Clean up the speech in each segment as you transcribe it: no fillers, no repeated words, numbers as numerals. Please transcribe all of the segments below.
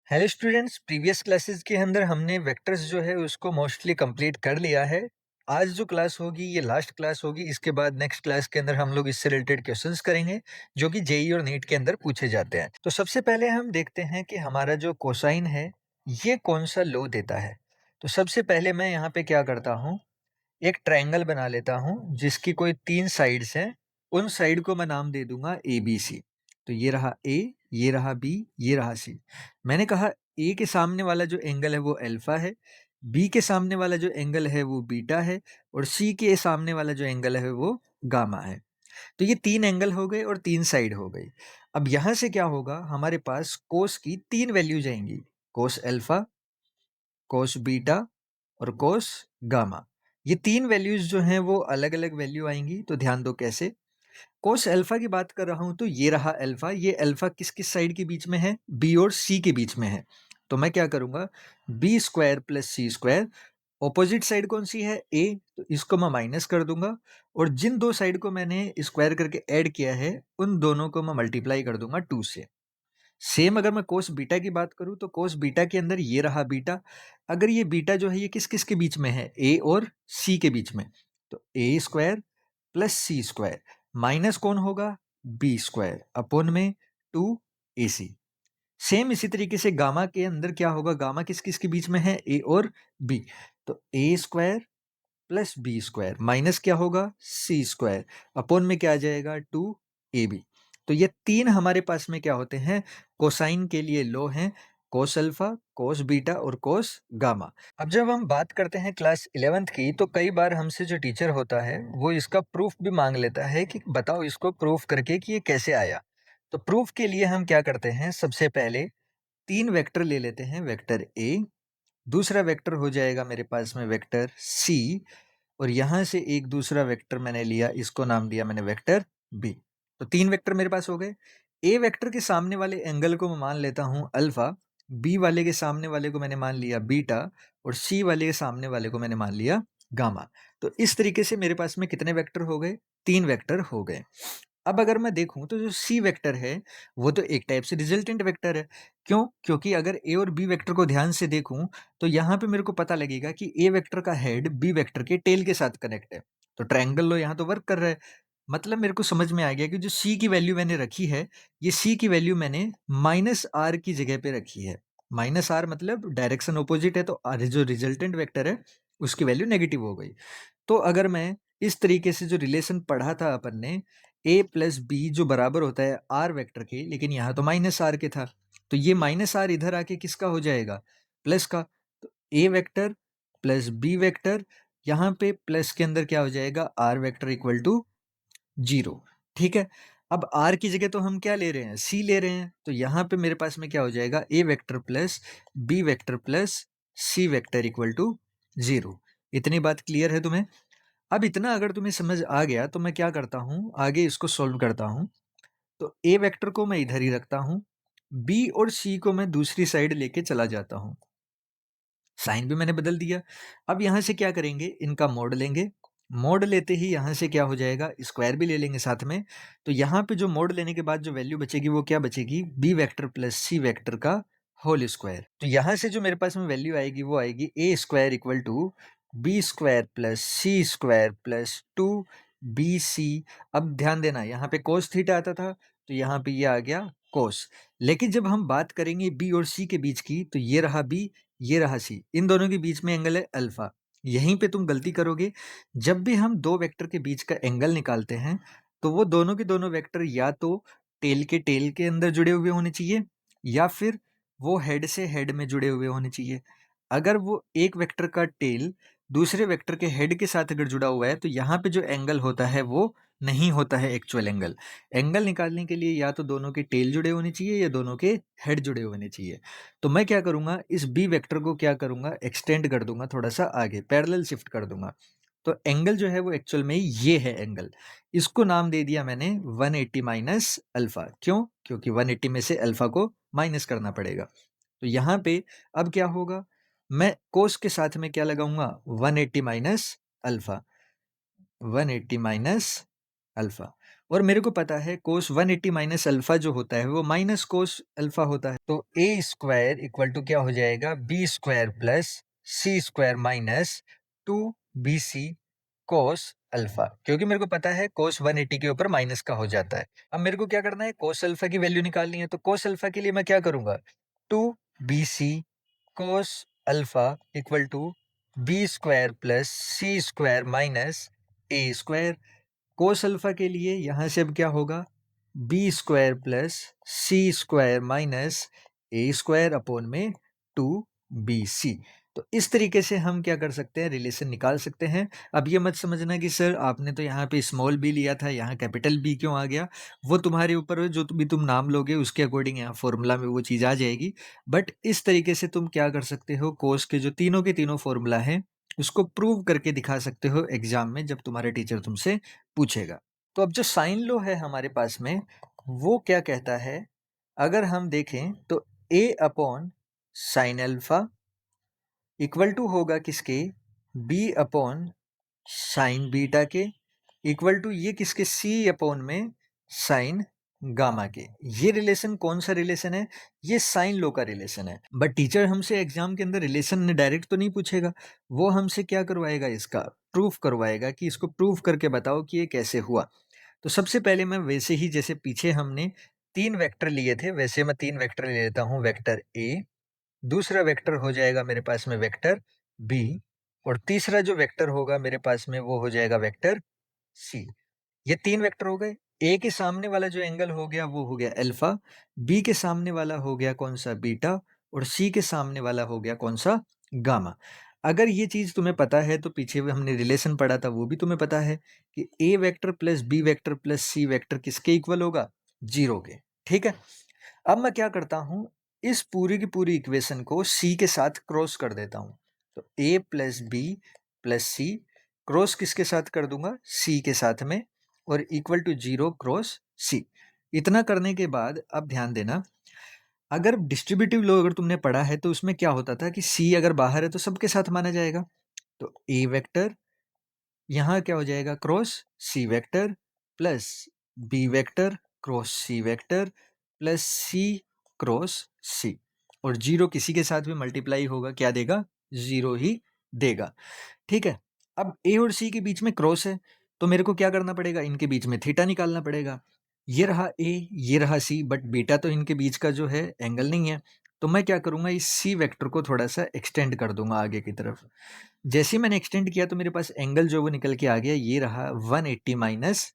Hello students, previous classes के अंदर हमने वेक्टर्स जो है उसको मोस्टली कंप्लीट कर लिया है। आज जो क्लास होगी ये लास्ट क्लास होगी। इसके बाद नेक्स्ट क्लास के अंदर हम लोग इससे रिलेटेड क्वेश्चंस करेंगे जो कि जेई और नीट के अंदर पूछे जाते हैं। तो सबसे पहले हम देखते हैं कि हमारा जो कोसाइन है ये कौन सा लो देता है। तो सबसे पहले मैं यहाँ पे क्या करता हूँ, एक ट्रायंगल बना लेता हूँ जिसकी कोई 3 साइड्स हैं। उन साइड को मैं नाम दे दूंगा ए बी सी। तो ये रहा ए, ये रहा बी, ये रहा सी। मैंने कहा ए के सामने वाला जो एंगल है वो अल्फा है, बी के सामने वाला जो एंगल है वो बीटा है और सी के सामने वाला जो एंगल है वो गामा है। तो ये 3 एंगल हो गए और 3 साइड हो गई। अब यहाँ से क्या होगा, हमारे पास कोस की 3 वैल्यूज आएंगी, कोस अल्फा, कोस बीटा और कोस गामा। ये 3 वैल्यूज जो हैं वो अलग-अलग वैल्यू आएँगी, तो ध्यान दो कैसे। कोस अल्फा की बात कर रहा हूँ तो ये रहा अल्फा, ये अल्फा किस-किस साइड के बीच में है? बी और सी के बीच में है। तो मैं क्या करूँगा, B square plus C square, opposite side कौन-सी है? ए, तो इसको मैं माइनस कर दूँगा और जिन 2 साइड को मैंने स्क्वायर करके ऐड किया है, उन दोनों को मैं मल्टीप्लाई कर दूँगा 2 से। सेम अगर मैं कोस बीटा की बात करूँ तो कोस बीटा के अंदर ये रहा बीटा। अगर ये बीटा जो है ये किस-किस के बीच में है? ए और सी के बीच में। तो A square plus C square minus कौन होगा? बी स्क्वायर अपॉन में 2ac। सेम इसी तरीके से गामा के अंदर क्या होगा? गामा किस-किस के बीच में है? ए और बी। तो A square plus B square minus क्या होगा? सी स्क्वायर अपॉन में क्या आ जाएगा? 2ab। तो ये 3 हमारे पास में क्या होते हैं? कोसाइन के लिए लो हैं, कोस अल्फा, कोस बीटा और कोस गामा। अब जब हम बात करते हैं क्लास 11th की, तो कई बार हमसे जो टीचर होता है वो इसका प्रूफ भी मांग लेता है कि बताओ इसको प्रूफ करके कि ये कैसे आया। तो प्रूफ के लिए हम क्या करते हैं, सबसे पहले 3 वेक्टर ले लेते हैं। वेक्टर ए, दूसरा वेक्टर हो जाएगा मेरे पास में वेक्टर सी और यहाँ से एक दूसरा वेक्टर मैंने लिया, इसको नाम दिया मैंने वेक्टर बी। तो 3 वेक्टर मेरे पास हो गए। ए वेक्टर के सामने वाले एंगल को मैं मान लेता हूँ अल्फा, बी वाले के सामने वाले को मैंने मान लिया बीटा और सी वाले के सामने वाले को मैंने मान लिया गामा। तो इस तरीके से मेरे पास में कितने वेक्टर हो गए? 3 वेक्टर हो गए। अब अगर मैं देखूं तो जो सी वेक्टर है वो तो एक टाइप से रिजल्टेंट वेक्टर है। क्यों? क्योंकि अगर ए और बी वेक्टर को ध्यान से देखूं तो यहाँ पे मेरे को पता लगेगा कि ए वेक्टर का हेड बी वेक्टर के टेल के साथ कनेक्ट है। तो ट्रायंगल लो यहाँ तो वर्क कर रहा है। मतलब मेरे को समझ में आ गया कि जो सी की वैल्यू मैंने रखी है, ये सी की वैल्यू मैंने माइनस आर की जगह पे रखी है। माइनस आर मतलब डायरेक्शन ऑपोजिट है, तो जो रिजल्टेंट वेक्टर है उसकी वैल्यू नेगेटिव हो गई। तो अगर मैं इस तरीके से जो रिलेशन पढ़ा था अपन ने, ए प्लस बी जो बराबर होता है आर वेक्टर के, लेकिन यहाँ तो माइनस आर के था, तो ये माइनस आर इधर आके किसका हो जाएगा? प्लस का। तो A vector plus B vector, यहाँ पे प्लस के अंदर क्या हो जाएगा? R vector equal to 0। ठीक है। अब आर की जगह तो हम क्या ले रहे हैं? सी ले रहे हैं। तो यहाँ पे मेरे पास में क्या हो जाएगा? A vector plus B vector plus C vector equal to 0। इतनी बात क्लियर है तुम्हें? अब इतना अगर तुम्हें समझ आ गया तो मैं क्या करता हूँ, आगे इसको सॉल्व करता हूँ। तो ए वेक्टर को मैं इधर ही रखता हूँ, बी और सी को मैं दूसरी साइड लेके चला जाता हूँ। साइन भी मैंने बदल दिया। अब यहाँ से क्या करेंगे, इनका मोड लेंगे। मोड लेते ही यहाँ से क्या हो जाएगा, स्क्वायर भी ले लेंगे साथ में। तो यहाँ पे जो मोड लेने के बाद जो वैल्यू बचेगी वो क्या बचेगी? B vector plus C vector का होल स्क्वायर। तो यहाँ से जो मेरे पास में वैल्यू आएगी वो आएगी A square equal to B square plus C square plus 2bc। अब ध्यान देना, यहाँ पे कोस थीटा आता था तो यहाँ पे ये आ गया कोस। लेकिन जब हम बात करेंगे बी और सी के बीच की, तो ये रहा बी, ये रहा सी, इन दोनों के बीच में एंगल है अल्फा। यहीं पे तुम गलती करोगे। जब भी हम दो वेक्टर के बीच का एंगल निकालते हैं तो वो दोनों के दोनों वेक्टर या तो टेल के अंदर जुड़े हुए होने चाहिए या फिर वो हेड से हेड में जुड़े हुए होने चाहिए। अगर वो एक वेक्टर का टेल दूसरे वेक्टर के हेड के साथ अगर जुड़ा हुआ है तो यहाँ पे जो एंगल होता है वो नहीं होता है एक्चुअल एंगल। एंगल निकालने के लिए या तो दोनों के टेल जुड़े होने चाहिए या दोनों के हेड जुड़े होने चाहिए। तो मैं क्या करूंगा, इस बी वेक्टर को क्या करूंगा, एक्सटेंड कर दूंगा थोड़ा सा आगे, पैरेलल शिफ्ट कर दूंगा। तो एंगल जो है वो एक्चुअल में ये है एंगल। इसको नाम दे दिया मैंने 180 माइनस अल्फा। क्यों? क्योंकि 180 में से अल्फा को माइनस करना पड़ेगा। तो यहाँ पे अब क्या होगा, मैं कोस के साथ में क्या लगाऊंगा, 180 माइनस अल्फा, 180 माइनस अल्फा। और मेरे को पता है कोस 180 माइनस अल्फा जो होता है वो माइनस कोस अल्फा होता है, तो ए स्क्वायर इक्वल टू क्या हो जाएगा, B square plus C square minus 2bc cos alpha, क्योंकि मेरे को पता है कोस 180 के ऊपर माइनस का हो जाता है। अब मेरे को क्या करना है, कोस अल्फा की वैल्यू निकालनी है, तो कोस अल्फा के लिए मैं क्या करूंगा, 2bc cos alpha equal to B square plus C square minus A square. Cos alpha के लिए यहां से अब क्या होगा, B square plus C square minus A square upon में 2bc। तो इस तरीके से हम क्या कर सकते हैं, रिलेशन निकाल सकते हैं। अब ये मत समझना कि सर आपने तो यहाँ पे स्मॉल बी लिया था, यहाँ कैपिटल बी क्यों आ गया, वो तुम्हारे ऊपर है, जो भी तुम नाम लोगे उसके अकॉर्डिंग यहाँ फॉर्मूला में वो चीज़ आ जाएगी। बट इस तरीके से तुम क्या कर सकते हो, कोस के जो तीनों के तीनों फॉर्मूला हैं उसको प्रूव करके दिखा सकते हो एग्जाम में, जब तुम्हारे टीचर तुमसे पूछेगा। तो अब जो साइन लॉ है हमारे पास में, वो क्या कहता है, अगर हम देखें तो a upon sine alpha equal to होगा किसके, b अपॉन साइन बीटा के इक्वल टू ये किसके, c अपॉन में साइन गामा के। ये रिलेशन कौन सा रिलेशन है, ये साइन लॉ का रिलेशन है। बट टीचर हमसे एग्जाम के अंदर रिलेशन डायरेक्ट तो नहीं पूछेगा, वो हमसे क्या करवाएगा, इसका प्रूफ करवाएगा कि इसको प्रूफ करके बताओ कि ये कैसे हुआ। तो सबसे पहले मैं वैसे ही जैसे पीछे हमने 3 वेक्टर लिए थे, वैसे मैं 3 वेक्टर ले लेता हूँ। वेक्टर ए, दूसरा वेक्टर हो जाएगा मेरे पास में वेक्टर बी, और तीसरा जो वेक्टर होगा मेरे पास में वो हो जाएगा वेक्टर सी। ये 3 वेक्टर हो गए। ए के सामने वाला जो एंगल हो गया वो हो गया अल्फा, बी के सामने वाला हो गया कौन सा, बीटा, और सी के सामने वाला हो गया कौन सा, गामा। अगर ये चीज तुम्हें पता है तो पीछे भी हमने रिलेशन पढ़ा था वो भी तुम्हें पता है कि A vector plus B vector plus C vector किसके इक्वल होगा, 0 के। ठीक है, अब मैं क्या करता हूं, इस पूरी की पूरी इक्वेशन को सी के साथ क्रॉस कर देता हूं। तो ए plus B plus C cross किसके साथ कर दूंगा, सी के साथ में, और इक्वल टू 0 क्रॉस सी। इतना करने के बाद अब ध्यान देना, अगर डिस्ट्रीब्यूटिव लॉ अगर तुमने पढ़ा है तो उसमें क्या होता था कि सी अगर बाहर है तो सबके साथ माना जाएगा। तो ए वेक्टर यहाँ क्या हो जाएगा, cross C vector plus B vector cross C vector plus C cross C, और 0 किसी के साथ भी मल्टीप्लाई होगा क्या देगा, 0 ही देगा। ठीक है, अब ए और सी के बीच में क्रॉस है तो मेरे को क्या करना पड़ेगा, इनके बीच में थीटा निकालना पड़ेगा। ये रहा ए, ये रहा सी, बट बीटा तो इनके बीच का जो है एंगल नहीं है। तो मैं क्या करूंगा, इस सी वेक्टर को थोड़ा सा एक्सटेंड कर दूंगा आगे की तरफ। जैसे ही मैंने एक्सटेंड किया तो मेरे पास एंगल जो वो निकल के आ गया, ये रहा 180 माइनस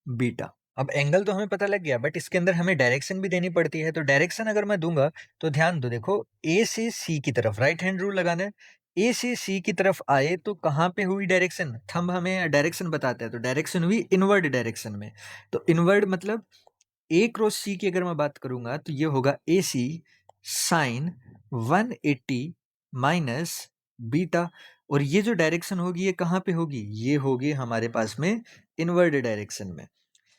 बीटा। अब एंगल तो हमें पता लग गया, बट इसके अंदर हमें डायरेक्शन भी देनी पड़ती है। तो डायरेक्शन अगर मैं दूंगा तो ध्यान दो, देखो ए से सी की तरफ राइट हैंड रूल लगाना है। ए से सी की तरफ आए तो कहाँ पे हुई डायरेक्शन, थंब हमें डायरेक्शन बताता है, तो डायरेक्शन हुई इनवर्ड डायरेक्शन में। तो इनवर्ड मतलब ए क्रॉस सी की अगर मैं बात करूंगा तो ये होगा ए सी साइन 180 माइनस बीटा, और ये जो डायरेक्शन होगी ये कहाँ पे होगी, ये होगी हमारे पास में इनवर्ड डायरेक्शन में।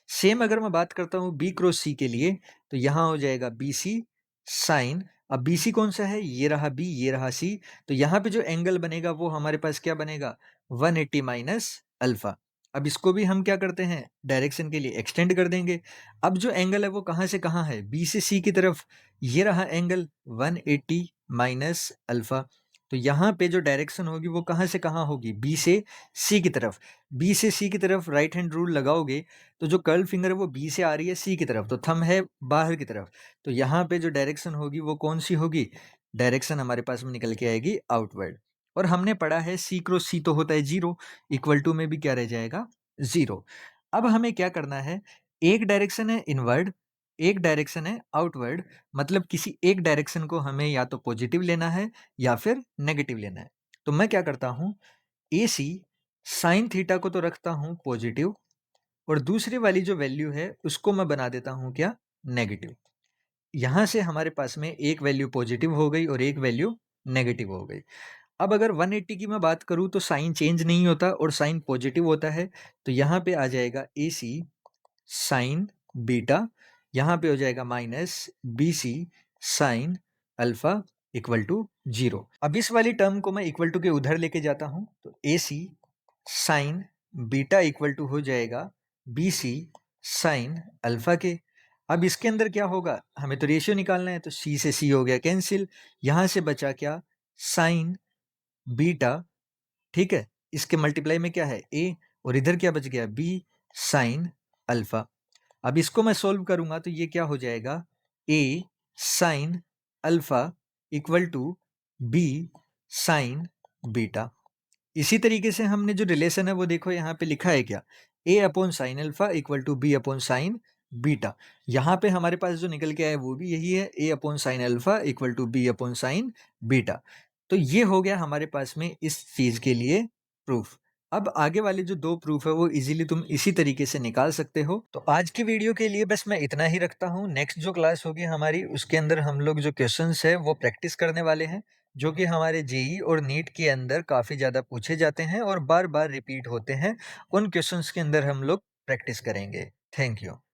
सेम अगर मैं बात करता हूँ बी क्रॉस सी के लिए तो यहाँ हो जाएगा बी सी साइन, अब बी सी कौन सा है, ये रहा बी, ये रहा सी, तो यहाँ पे जो एंगल बनेगा वो हमारे पास क्या बनेगा, 180 माइनस अल्फा। अब इसको भी हम क्या करते हैं, डायरेक्शन के लिए एक्सटेंड कर देंगे। अब जो एंगल है वो कहाँ से कहाँ है, बी से सी की तरफ, ये रहा एंगल 180 माइनस अल्फा। तो यहाँ पे जो डायरेक्शन होगी वो कहाँ से कहाँ होगी, बी से सी की तरफ। बी से सी की तरफ राइट हैंड रूल लगाओगे तो जो कर्ल फिंगर है वो बी से आ रही है सी की तरफ, तो थंब है बाहर की तरफ, तो यहाँ पे जो डायरेक्शन होगी वो कौन सी होगी, डायरेक्शन हमारे पास में निकल के आएगी आउटवर्ड। और हमने पढ़ा है सी क्रॉस सी तो होता है 0, इक्वल टू में भी क्या रह जाएगा, 0। अब हमें क्या करना है, एक डायरेक्शन है इनवर्ड, एक डायरेक्शन है आउटवर्ड, मतलब किसी एक डायरेक्शन को हमें या तो पॉजिटिव लेना है या फिर नेगेटिव लेना है। तो मैं क्या करता हूं, ए सी साइन थीटा को तो रखता हूं पॉजिटिव, और दूसरी वाली जो वैल्यू है उसको मैं बना देता हूं क्या, नेगेटिव। यहां से हमारे पास में एक वैल्यू पॉजिटिव हो गई और एक वैल्यू नेगेटिव हो गई। अब अगर 180 की मैं बात करूं तो साइन चेंज नहीं होता और साइन पॉजिटिव होता है, तो यहाँ पे आ जाएगा ए सी साइन बीटा, यहाँ पे हो जाएगा minus B C sine alpha equal to 0। अब इस वाली टर्म को मैं इक्वल टू के उधर लेके जाता हूं, तो ए सी साइन बीटा इक्वल टू हो जाएगा बी सी साइन अल्फा के। अब इसके अंदर क्या होगा, हमें तो रेशियो निकालना है, तो सी से सी हो गया कैंसिल, यहां से बचा क्या, साइन बीटा, ठीक है। इसके मल्टीप्लाई में क्या है, ए, और इधर क्या बच गया, बी साइन अल्फा। अब इसको मैं सोल्व करूंगा तो ये क्या हो जाएगा, A sine alpha equal to B sine beta. इसी तरीके से हमने जो रिलेशन है वो देखो यहाँ पे लिखा है क्या, A upon sine alpha equal to B upon sine beta. यहाँ पे हमारे पास जो निकल के आया वो भी यही है, A upon sine alpha equal to B upon sine beta. तो ये हो गया हमारे पास में इस चीज के लिए प्रूफ। अब आगे वाले जो दो प्रूफ है वो इजीली तुम इसी तरीके से निकाल सकते हो। तो आज की वीडियो के लिए बस मैं इतना ही रखता हूँ। नेक्स्ट जो क्लास होगी हमारी उसके अंदर हम लोग जो क्वेश्चंस है वो प्रैक्टिस करने वाले हैं, जो कि हमारे जेई और नीट के अंदर काफ़ी ज़्यादा पूछे जाते हैं और बार बार रिपीट होते हैं। उन क्वेश्चंस के अंदर हम लोग प्रैक्टिस करेंगे। Thank you.